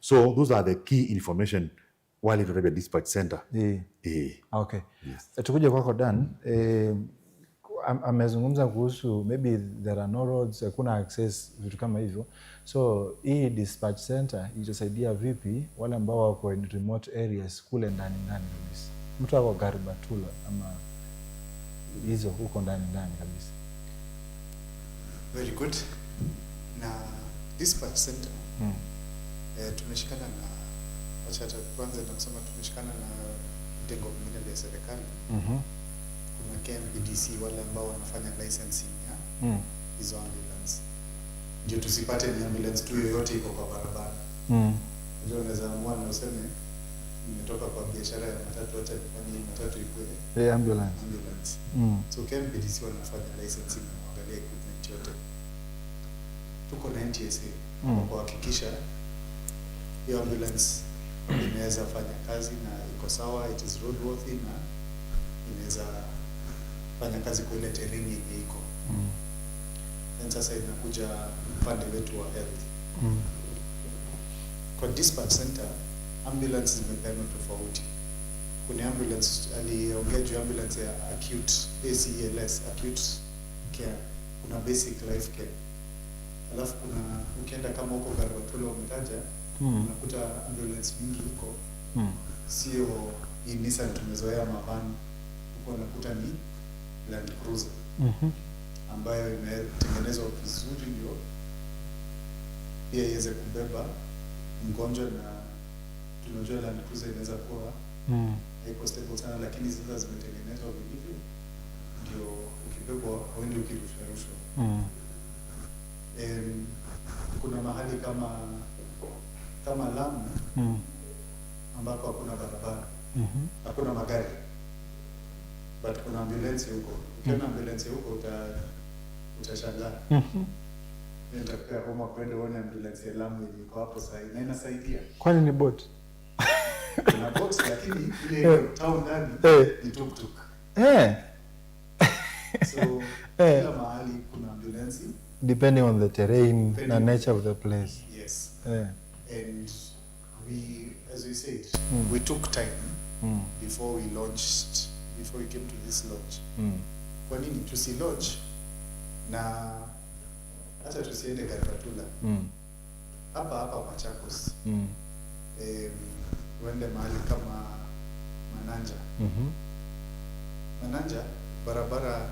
So those are the key information while it at dispatch center. Okay. Yes. Tukuje kwako Dan, amezungumza kuhusu maybe there are no roads, hakuna access, vitu kama hivyo. So hii dispatch center itasaidia vipi wale ambao wako in remote areas kule ndani kabisa? Mtu wako Garibatula ama hizo huko ndani kabisa. Very good. Na dispatch center tumeshikana na wachata kwanza na kusema tumeshikana na vitengo vingine vya serikali. Kuna KMPDC wale ambao wanafanya licensing ya hizo ambulance. Ndio tusipate ni ambulance tu yoyote iko kwa barabara. Ndio unaweza amua na useme nimetoka kwa biashara ya matatu, acha nifanye matatu ikue ambulance. So KMPDC wanafanya licensing na kuangalia equipment yote. Tuko na NTSA kuhakikisha hiyo ambulance inaweza fanya kazi na iko sawa, it is roadworthy na inaweza fanya kazi kwa ile terrain yenye iko. Sasa inakuja upande wetu wa health. Kwa dispatch center ambulance zimepewa tofauti. Kuna ambulance aliongea juu ambulance ya acute ACLS, acute care, kuna basic life care. Alafu kuna ukienda kama huko Garibatula umetaja unakuta ambulance mingi huko sio hii Nissan tumezoea mavani, huko unakuta ni Land Cruiser ambayo imetengenezwa vizuri ndio pia iweze kubeba mgonjwa, na tunajua Land Cruiser inaweza kuwa haiko stable sana, lakini sasa zimetengenezwa vilivyo ndio ukibebwa uende ukirushwa. Kuna mahali kama Lamu ambako hakuna barabara, hakuna magari, but kuna ambulance huko. Ukiona ambulance huko utashangaa. Nitakupea homa kwenda uone ambulance ya Lamu yenye iko hapo sasa na inasaidia. Kwani ni bot? Kuna box lakini ile town ndani ni tuk-tuk. So kila mahali kuna ambulance Depending on the terrain and nature of the place. Yes. And we, as we said, we took time before we came to this launch. Kwa nini tusi-launch na hata tusiende Garbatula hapa Machakos, uende mahali kama Mananja. Mananja, barabara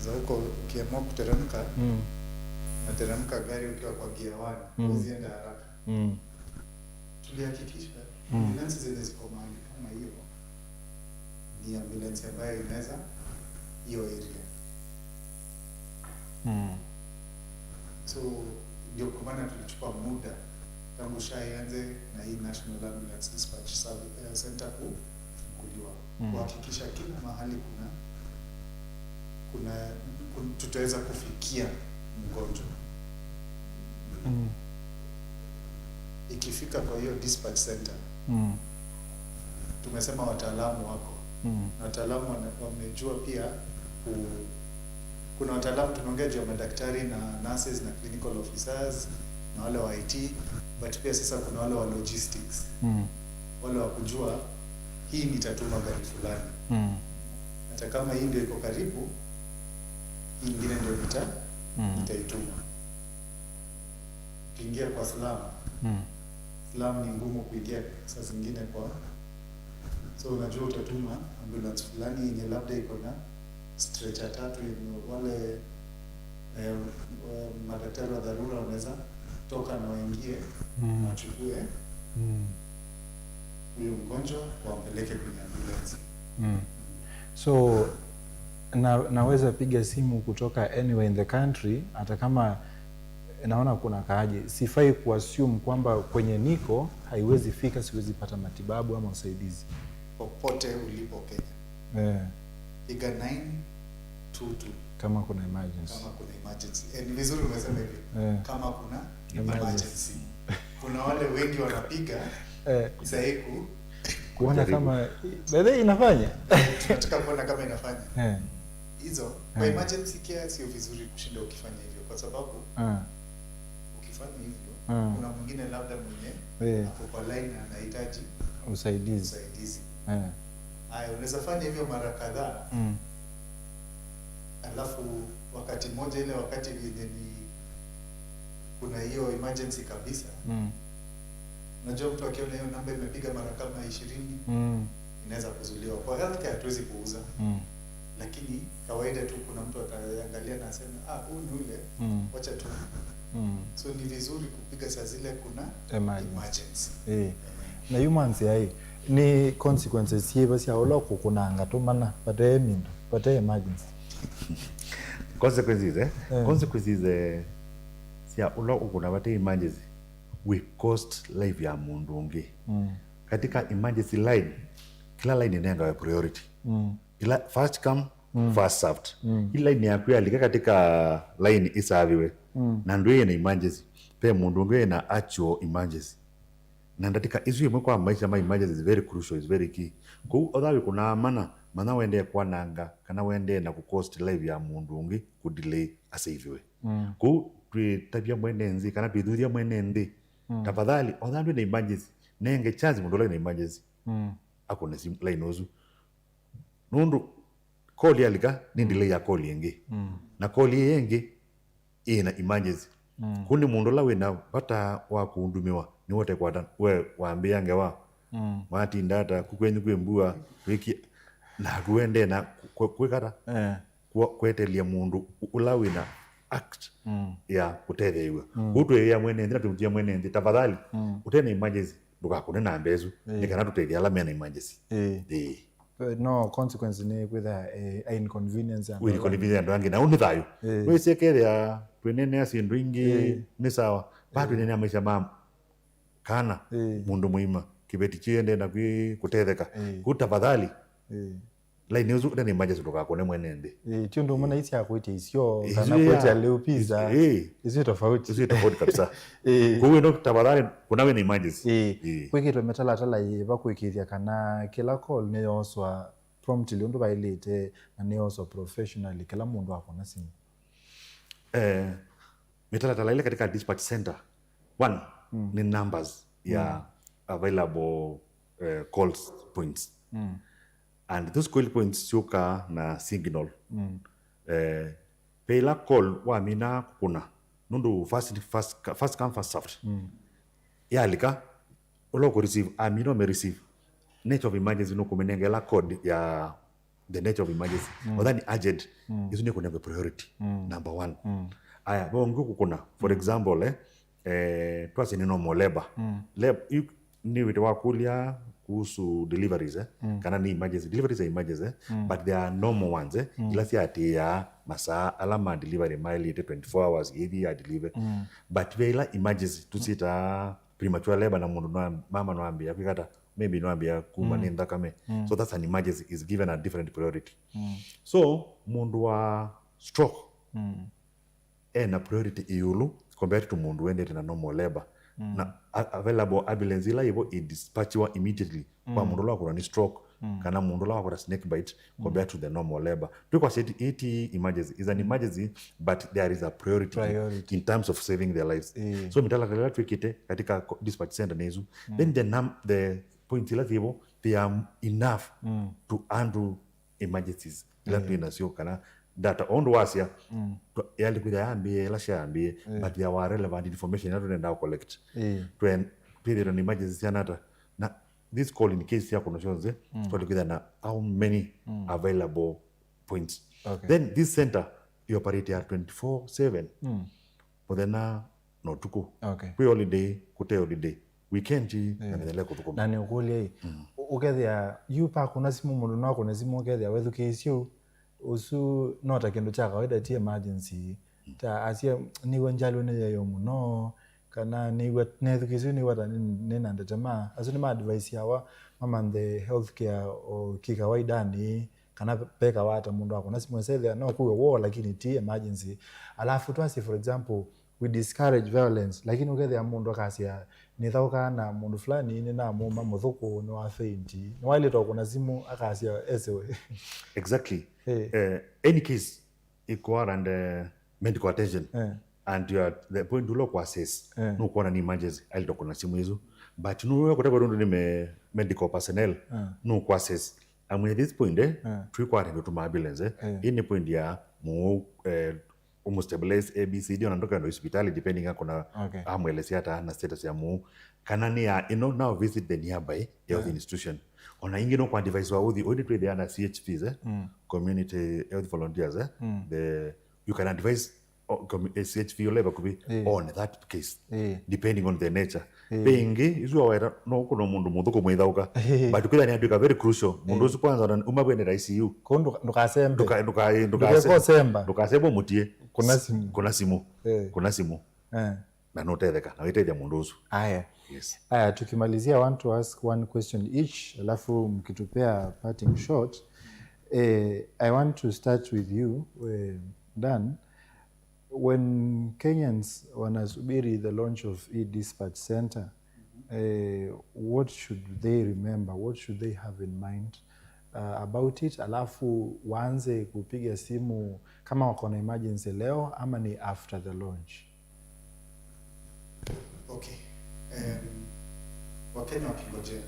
za huko ukiamua kuteremka, nateremka gari ukiwa kwa gear 1, usiende haraka. Tulihakikisha ambulance zenye ziko mahali kama hiyo ni ambulance ambayo inaweza hiyo area. So ndio kwa maana tulichukua muda tangu ianze na hii National Ambulance Dispatch Center kufunguliwa, kuhakikisha kila mahali tutaweza kufikia mgonjwa. Ikifika kwa hiyo dispatch center, tumesema wataalamu wako. Wataalamu wamejua pia kuna wataalamu tumeongea juu ya madaktari na nurses na clinical officers na wale wa IT, but pia sasa kuna wale wa logistics. Wale wa kujua hii nitatuma gari fulani. Hata kama hii ndio iko karibu, hii nyingine ndio nitaituma. Ukiingia kwa slum, slum ni ngumu kuingia saa zingine kwa, so unajua utatuma ambulance fulani yenye labda iko na stretcher 3 yenye wale madaktari wa dharura wanaweza toka na waingie wachukue huyo mgonjwa wampeleke kwenye ambulance. So naweza piga simu kutoka anywhere in the country, hata kama naona kuna kaaje, sifai kuassume kwamba kwenye niko haiwezi fika, siwezi pata matibabu ama usaidizi. Popote ulipo Kenya, piga 922 kama kuna emergency. Kama kuna emergency. Ni vizuri umesema hivyo. Kama kuna emergency. Kuna wale wengi wanapiga saiku kuona kama baadaye inafanya. Tunataka kuona kama inafanya. Hizo kwa emergency care sio vizuri kushinda ukifanya hivyo, kwa sababu ukifanya hivyo kuna mwingine labda mwenye hapo kwa line anahitaji usaidizi. Haya, unaweza fanya hivyo mara kadhaa. Alafu wakati mmoja ile wakati yenye kuna hiyo emergency kabisa, unajua mtu akiona hiyo namba imepiga mara kama 20 inaweza kuzuliwa. Kwa healthcare hatuwezi kuuza, lakini kawaida tu kuna mtu ataangalia na aseme huyu ni yule, wacha tu. So ni vizuri kupiga saa zile kuna emergency. Na humans yai ni consequences hivi basi haula kukunanga tu mana pata emergency. Consequences sia ulo ukuna pata emergency we cost life ya mundu ungi. Katika emergency line kila line inenga priority. Ila first come first served. Ila line ya kuya katika line isaviwe. Na ndio ina emergency pe mundu ungi na actual emergency. Na ndatika isu yemwe kwa maisha ma emergency is very crucial, is very key. Ku othawe kuna mana wende kwa nanga kana wende na ku cost life ya mundu ungi ku delay asaiviwe. Ku tabia mwenenzi kana twithuria mwenende tafadhali othandu na emergency nenge chance mundu na emergency akone sim line ozu nundu call yalika ni delay ya call yengi na call yengi ina emergency kundi mundu la wena pata wa kuundumiwa ni wote kwa we waambia ngewa mati ndata kukwenyu kwembua wiki na tuende na kwekata kwetelia mundu ulawina act ya kutethewa kutwe ya mwene ndira tumtia mwene ndi tafadhali utene emergency ndukakune na mbezu nikana tutelia la mena emergency no consequence ni with inconvenience and inconvenience ndangi na uni thayo we sekeria twenene asindu ingi ni sawa bado nene maisha mama kana mundu muima kibeti chiende na kutetheka kutafadhali like news then emergency to kakone mwenende tio ndo maana isi akuite isio Isio kana ya. kuita leo pizza isio tofauti sio tofauti kabisa kwa hiyo ndo tabadhari kuna we emergency kwikitwe metalatala yiva kwikithia kana kila call niyoswa promptly undu vailite na niyoswa professionally kila mundu akona simu mitalatala ile katika dispatch center one ni numbers ya available calls points and those call points suka na signal pela call wa mina kuna nundu first come first served yalika uloko receive amino me receive nature of emergency no kumenengela code ya the nature of emergency odhani urgent isune kuna priority number 1 aya bongo kuna for example twase ni normal labor ni wito wa kulia kuhusu deliveries kana ni emergency deliveries are emergency but there are normal ones ila si ati ya masaa alama delivery mile 24 hours hivi ya deliver but vela emergency tusita premature labor na mundu no mama no ambia kwikata maybe no ambia kuma nenda kame so that's an emergency is given a different priority so mundu wa stroke na priority iulu compared to mundu wende na normal labor na available ambulance ila hivyo dispatchiwa immediately kwa mundu la kuna ni stroke kana mundu la kuna snake bite compared to the normal labor because it emergency is an emergency but there is a priority in terms of saving their lives so mitala kala tukite katika dispatch center nezu then the point ila hivyo they are enough to handle emergencies ila tunasio kana data on wasia yali kuja yambie la shambie but there were relevant information that we now collect to an period an emergency anata na this call in case ya kuna shows to na how many available points then this center you operate at 24/7 but then no tuko we holiday kute holiday weekend na kutuko na ni ukuli ukethia yupa kuna simu mundu no kuna simu ukethia wethukisio usu nota kindu cha kawaida ti emergency ta asia niwe njalo ne yo muno kana niwe nethukizu ni wata nena ndetema asu ni advice yawa mama the healthcare o kikawaida ni kana peka wata mundu akona simu sele no kuwe wo lakini ti emergency alafu twasi for example we discourage violence lakini ukethia mundu akasia ni thauka na mundu fulani ni na muma muthuku no afeinti ni wale to kuna simu akasia esewe exactly any case equal and medical attention and you are the point to look assess no kuona ni emergency ali kuna simu hizo but no kutaka ndo ni medical personnel no ku assess and at this point tuikwara ndo tuma ambulance ini point ya mu almost stabilize ABCD onandoka ndo hospitali depending akona amwelezea hata na status ya mu kana ni ya now visit the nearby health institution ona ingi no kwa device wa udhi audit with the ana CHPs community health volunteers you can advise CHP level could be on that case depending on the nature bengi izu awera no kuno mundu muthuko mwithauka but kwira ni andika very crucial mundu usu kwanza umabwene ICU kondo ndukasembe ndukasembo mutie kuna simu na notetheka na wetethia mundu usu yes tukimalizia, I want to ask one question each alafu mkitupea parting shot. I want to start with you Dan. When Kenyans wanasubiri the launch of e-dispatch center, what should they remember? What should they have in mind about it? Alafu waanze kupiga simu kama wako na emergency leo ama ni after the launch? Okay. Wakenya wakingojea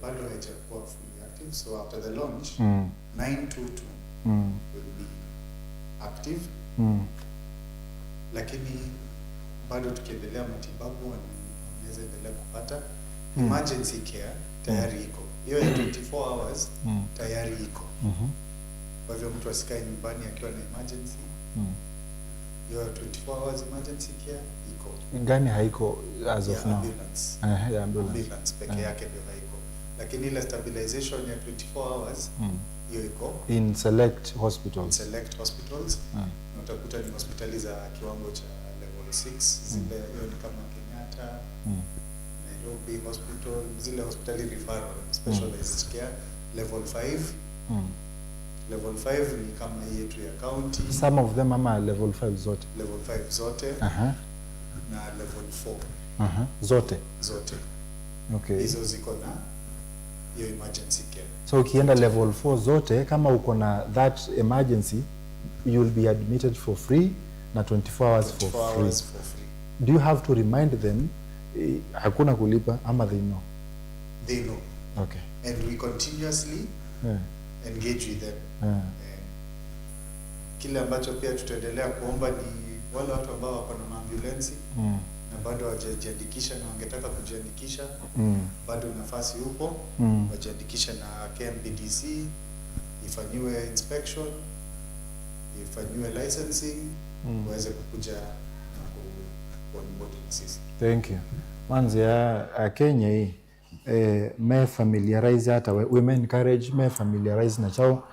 bado haijakuwa fully active, so after the launch 922 will be active. Lakini bado tukiendelea matibabu wanaweza endelea kupata emergency care tayari iko. Hiyo ya 24 hours tayari iko. Kwa hivyo mtu asikae nyumbani akiwa na emergency. Hiyo 24 hours emergency care iko. Gani haiko as of now? Ambulance peke yake ndio haiko. Lakini ile stabilization ya 24 hours hiyo iko in select hospitals. Na utakuta ni hospitali za kiwango cha level 6 zile, hiyo ni kama Kenyatta, Nairobi Hospital, zile hospitali referral specialized care level 5 Level 5 ni kama hii yetu ya county. Some of them ama level 5 zote? Level 5 zote. Na level 4. Zote? Zote. Okay. Hizo ziko na hiyo emergency care. So ukienda level 4 zote, kama uko na that emergency, you will be admitted for free na 24 hours for free. Do you have to remind them hakuna kulipa ama they know? They know. Okay. And we continuously engage with them. Kile ambacho pia tutaendelea kuomba ni wale watu ambao wako na maambulensi na bado hawajajiandikisha na wangetaka kujiandikisha, bado nafasi upo, wajiandikisha na KMBDC, ifanyiwe inspection, ifanyiwe licensing, waweze kukuja na kuonboard na sisi. Thank you. Manzi ya Kenya hii me familiarize hata we encourage me familiarize na chao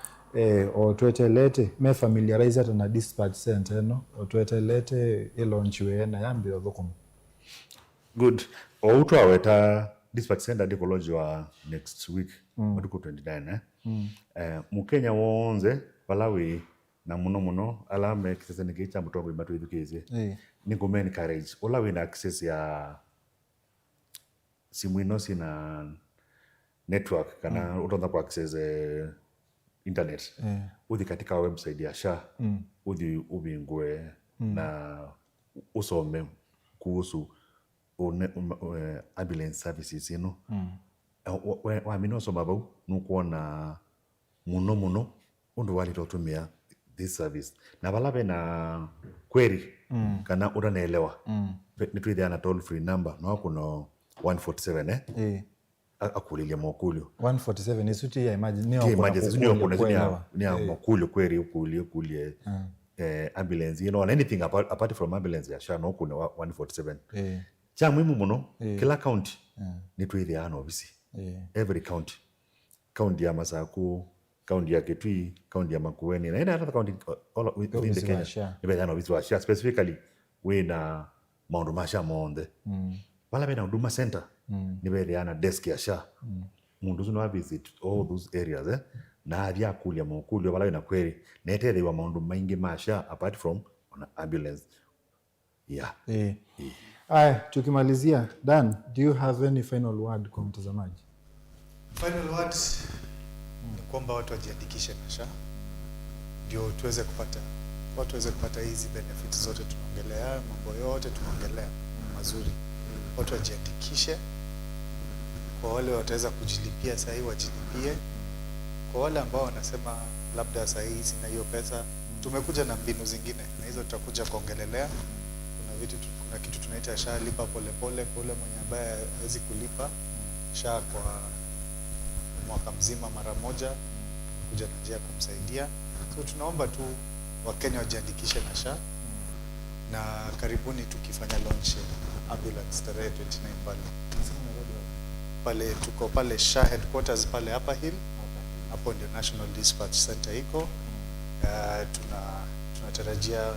otwetelete me familiarize hata na dispatch center no otwetelete ilonchiwe na yambi othukum. Good. Outro aweta dispatch center dikoloji wa next week matuko 29 Mukenya wonze Malawi na muno alame kisese nikicha mutongo imatu education ni go encourage ola we na access ya simu ino sina network kana utonda ku access internet uthi katika website ya SHA uthi ubingwe na usome kuhusu ambulance services ino wa mino soma bau nukuona muno undu wali totumia this service na balabe na query kana unaelewa nitwithia na toll free number no kuno 147 akulilia mokulio 147 isuti ya emergency ni mokulio query ukulie ambulance and anything apart from ambulance ya SHA no kuno 147 cha muhimu muno kila county nitwithia na obisi every county ya Masaku, county ya Kitui, county ya Makueni, na other county all within the Kenya. Ibeda no bitu SHA specifically we na maundu masha monde. Wala bena huduma center nibeda na desk ya SHA. Mundu zino visit all those areas na avya kulia mokulio wala na query na etele wa maundu maingi masha apart from on ambulance. Aya, tukimalizia Dan, do you have any final word kwa mtazamaji? Final word ni kwamba watu wajiandikishe na SHA ndio tuweze kupata hizi benefits zote tunaongelea, mambo yote tunaongelea mazuri. Watu wajiandikishe. Kwa wale wataweza kujilipia sasa hivi wajilipie. Kwa wale ambao wanasema labda sasa hivi sina hiyo pesa, tumekuja na mbinu zingine na hizo tutakuja kuongelelea. Kuna kitu tunaita SHA lipa polepole kwa yule mwenye ambaye hawezi kulipa SHA kwa mwaka mzima mara moja, kuja na njia kumsaidia. So tunaomba tu Wakenya wajiandikishe na SHA na karibuni tukifanya launch ambulance tarehe 29 pale tuko pale SHA headquarters pale Upper Hill. Hapo ndio National Dispatch Center iko. Tunatarajia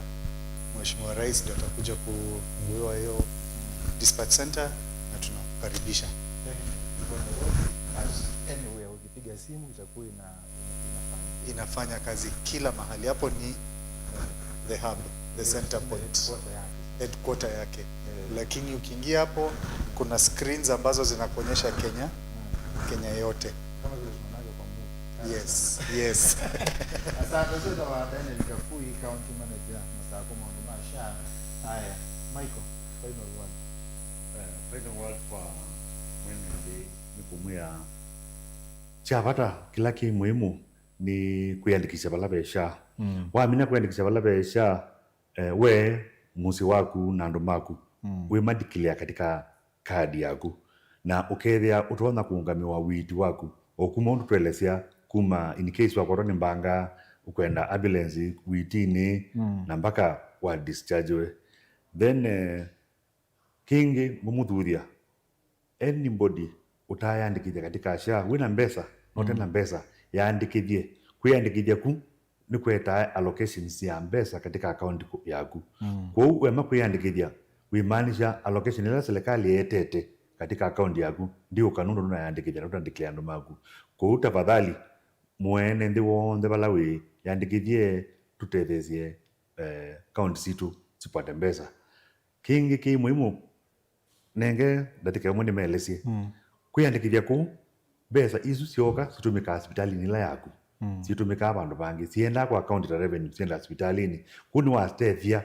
Mheshimiwa Rais ndio atakuja kufungua hiyo dispatch center na tunakaribisha. Anyway, ukipiga simu itakuwa inafanya kazi kila mahali. Hapo ni the hub, the center point, headquarter yake. Lakini ukiingia hapo kuna screens ambazo zinakuonyesha Kenya yote. Kama vile tunaona kwa Mungu. Yes. Asante sana wadani Likafui County Manager Masako Mwandu SHA. Haya, Michael, final word. Final word kwa mwenye ni kumwia chavata kila ki muhimu ni kuiandikisha balabe SHA. Waamina kuiandikisha balabe SHA we musi waku na andu maku we madikilia katika kadi yaku na ukethia utona kuungamiwa witi waku okuma undu twelesea kuma in case wakorwo ni mbanga ukwenda ambulance witini na mpaka wa discharge we then kingi mumuthuria anybody utayandikithia katika SHA wina mbesa note na mbesa yaandikithie kwiyandikithia ku ni kweta allocations ya mbesa katika account yaku kwa hiyo wema kwiyandikithia wimaanisha allocation ile serikali yetete katika account yaku ndio kanuni unayandikithia na utandiklia ndo maku kwa hiyo tafadhali mwene ndi wonthe bala wi yandikithie tutethesie kaunti situ sipate mbesa kingi ki muhimu nenge ndatika mwe nimeelesie kwiyandikithia ku mbesa isu sioka situmika hospitalini ila yaku situmika abandu bangi sienda kwa account ya revenue sienda hospitalini kuni wastethia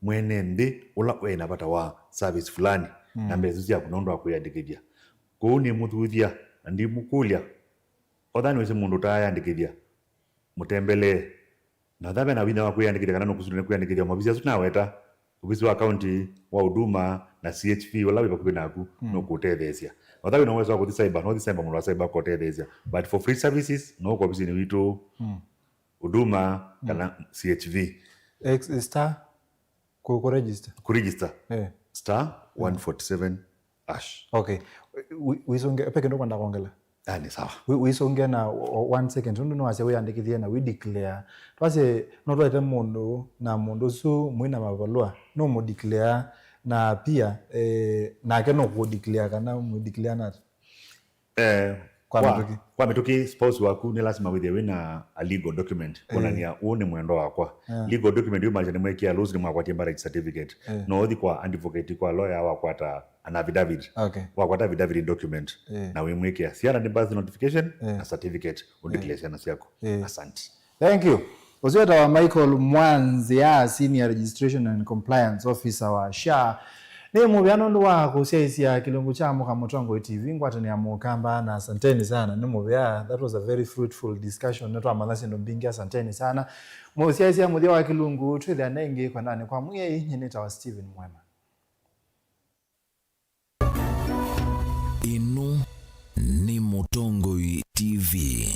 mwene ndi ula wena bata wa service fulani na mbesa cia kunondo akuyandikithia kuni muthuthia ndi mukulia othani wese mundu tayandikithia mutembele na thabe na wina wa kuyandikithia kana nukusudene kuyandikithia mabisi asu naweta ubisi wa county wa huduma na CHP wala biba kubinaku no kutethesia othabe no weso akuthi cyber no cyber mundu wa cyber kutethesia but for free services no kwa bisi ni witu huduma kana CHV star ku register star 147 hash. Okay, wisonge peke ndo kwenda kuongela Ni sawa wisonge na 1 second ndo wase uyandikithia na we declare twase no twete mundu na mundu su mwina mavalua no mu declare na pia na ke no ku declare kana mu declare na kwa mituki spouse waku ni lazima wina a legal document konania uone mwendo wakwa legal document yuma jane mwekia lose ni mwakwatia marriage certificate no othi kwa advocate kwa lawyer wakwata an affidavit wakwata affidavit document na wimwekia siana ni birth notification na certificate udeclare na siako asante. Thank you. Uziweta wa Michael Mwanzia, Senior Registration and Compliance Officer wa SHA. Ni mubiano ndo wako siaisia kilungu cha Mukamutongo TV ngwatani ya mukamba na asanteni sana. Ni mubia, that was a very fruitful discussion. Neto amalasi ndo mbingi asanteni sana. Siaisia mudia wa kilungu tuwele anenge kwa nani kwa mwenye nyeneta wa Steven Mwema. Inu ni Mutongo TV.